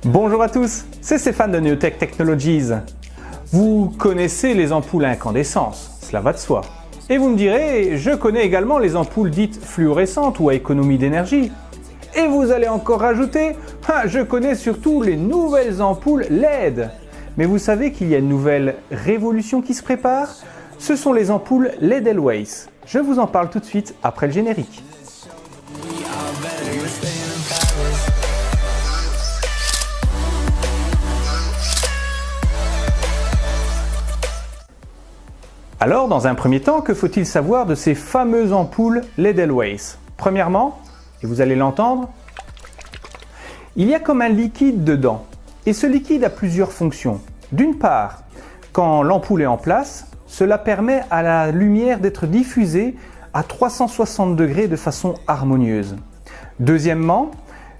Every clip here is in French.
Bonjour à tous, c'est Stéphane de Neotech Technologies. Vous connaissez les ampoules à incandescence, cela va de soi. Et vous me direz, je connais également les ampoules dites fluorescentes ou à économie d'énergie. Et vous allez encore rajouter, je connais surtout les nouvelles ampoules LED. Mais vous savez qu'il y a une nouvelle révolution qui se prépare? Ce sont les ampoules LED Edelweiss. Je vous en parle tout de suite après le générique. Alors, dans un premier temps, que faut-il savoir de ces fameuses ampoules LED Edelweiss? Premièrement, et vous allez l'entendre, il y a comme un liquide dedans. Et ce liquide a plusieurs fonctions. D'une part, quand l'ampoule est en place, cela permet à la lumière d'être diffusée à 360 degrés de façon harmonieuse. Deuxièmement,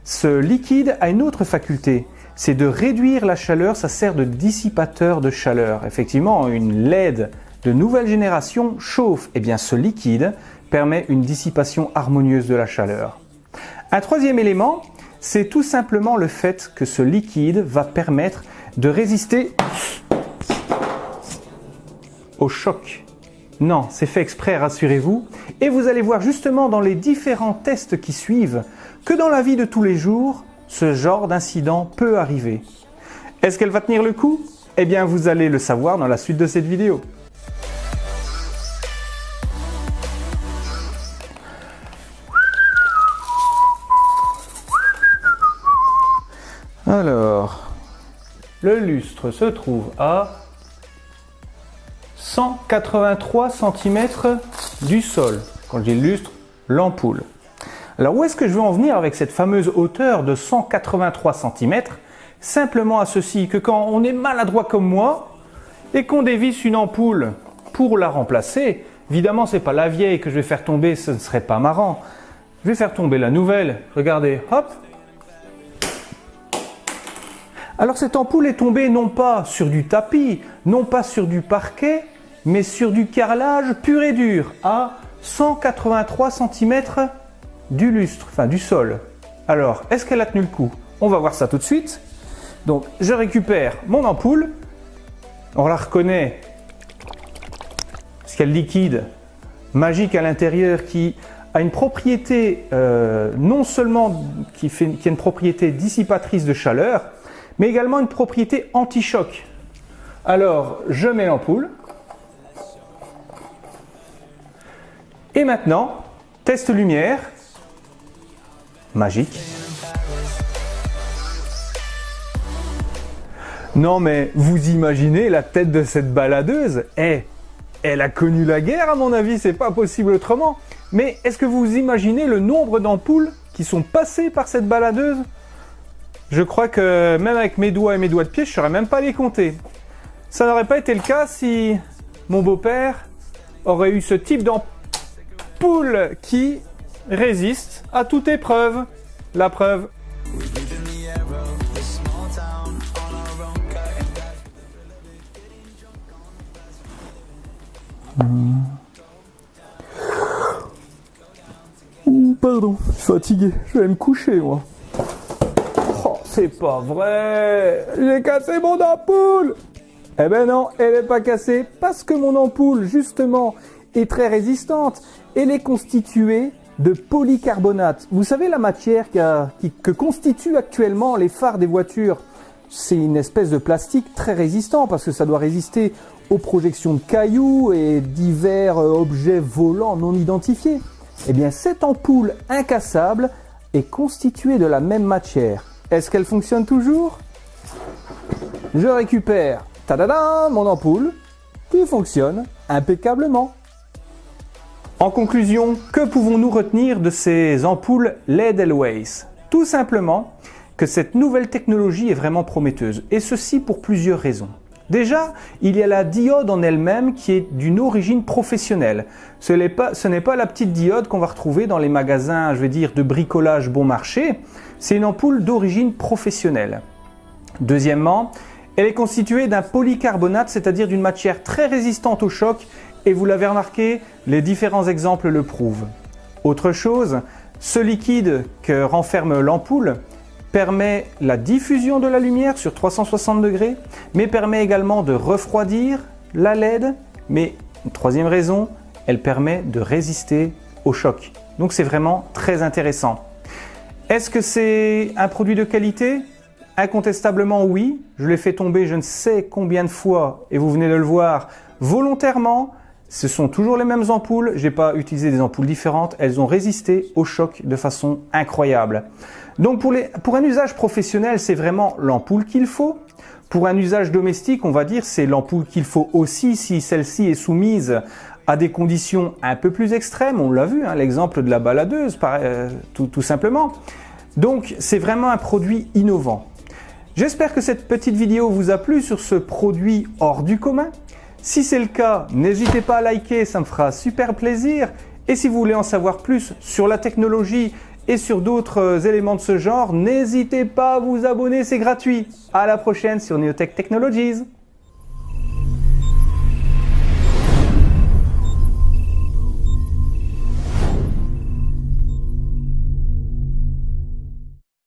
ce liquide a une autre faculté, c'est de réduire la chaleur, ça sert de dissipateur de chaleur. Effectivement, une LED de nouvelle génération chauffe, et bien ce liquide permet une dissipation harmonieuse de la chaleur. Un troisième élément, c'est tout simplement le fait que ce liquide va permettre de résister au choc. Non, c'est fait exprès, rassurez-vous. Et vous allez voir justement dans les différents tests qui suivent que dans la vie de tous les jours, ce genre d'incident peut arriver. Est-ce qu'elle va tenir le coup? Eh bien, vous allez le savoir dans la suite de cette vidéo. Alors, le lustre se trouve à 183 cm du sol. Quand je dis lustre, l'ampoule. Alors où est-ce que je veux en venir avec cette fameuse hauteur de 183 cm? Simplement à ceci, que quand on est maladroit comme moi et qu'on dévisse une ampoule pour la remplacer, évidemment c'est pas la vieille que je vais faire tomber, ce ne serait pas marrant. Je vais faire tomber la nouvelle, regardez, hop. Alors cette ampoule est tombée non pas sur du tapis, non pas sur du parquet, mais sur du carrelage pur et dur, à 183 cm du lustre, enfin du sol. Alors, est-ce qu'elle a tenu le coup? On va voir ça tout de suite. Donc, je récupère mon ampoule, on la reconnaît, parce qu'il y a le liquide magique à l'intérieur qui a une propriété, non seulement qui a une propriété dissipatrice de chaleur, mais également une propriété anti-choc. Alors, je mets l'ampoule. Et maintenant, test lumière. Magique. Non mais, vous imaginez la tête de cette baladeuse? Elle a connu la guerre à mon avis, c'est pas possible autrement. Mais est-ce que vous imaginez le nombre d'ampoules qui sont passées par cette baladeuse? Je crois que même avec mes doigts et mes doigts de pied, je ne saurais même pas les compter. Ça n'aurait pas été le cas si mon beau-père aurait eu ce type d'ampoule qui résiste à toute épreuve. La preuve. Pardon, je suis fatigué, je vais me coucher moi. C'est pas vrai, j'ai cassé mon ampoule. Eh ben non, elle n'est pas cassée parce que mon ampoule, justement, est très résistante. Elle est constituée de polycarbonate. Vous savez la matière que constituent actuellement les phares des voitures? C'est une espèce de plastique très résistant parce que ça doit résister aux projections de cailloux et divers objets volants non identifiés. Eh bien, cette ampoule incassable est constituée de la même matière. Est-ce qu'elle fonctionne toujours? Je récupère, tadadam, mon ampoule qui fonctionne impeccablement. En conclusion, que pouvons-nous retenir de ces ampoules LED Edelweiss? Tout simplement que cette nouvelle technologie est vraiment prometteuse, et ceci pour plusieurs raisons. Déjà, il y a la diode en elle-même qui est d'une origine professionnelle. Ce n'est pas la petite diode qu'on va retrouver dans les magasins, je vais dire, de bricolage bon marché. C'est une ampoule d'origine professionnelle. Deuxièmement, elle est constituée d'un polycarbonate, c'est-à-dire d'une matière très résistante au choc, et vous l'avez remarqué, les différents exemples le prouvent. Autre chose, ce liquide que renferme l'ampoule permet la diffusion de la lumière sur 360 degrés, mais permet également de refroidir la LED. Mais une troisième raison, elle permet de résister au choc. Donc c'est vraiment très intéressant. Est-ce que c'est un produit de qualité? Incontestablement oui. Je l'ai fait tomber je ne sais combien de fois et vous venez de le voir volontairement. Ce sont toujours les mêmes ampoules, je n'ai pas utilisé des ampoules différentes, elles ont résisté au choc de façon incroyable. Donc pour un usage professionnel, c'est vraiment l'ampoule qu'il faut. Pour un usage domestique, on va dire, c'est l'ampoule qu'il faut aussi si celle-ci est soumise à des conditions un peu plus extrêmes. On l'a vu, hein, l'exemple de la baladeuse, tout simplement. Donc c'est vraiment un produit innovant. J'espère que cette petite vidéo vous a plu sur ce produit hors du commun. Si c'est le cas, n'hésitez pas à liker, ça me fera super plaisir. Et si vous voulez en savoir plus sur la technologie et sur d'autres éléments de ce genre, n'hésitez pas à vous abonner, c'est gratuit. À la prochaine sur Neotech Technologies.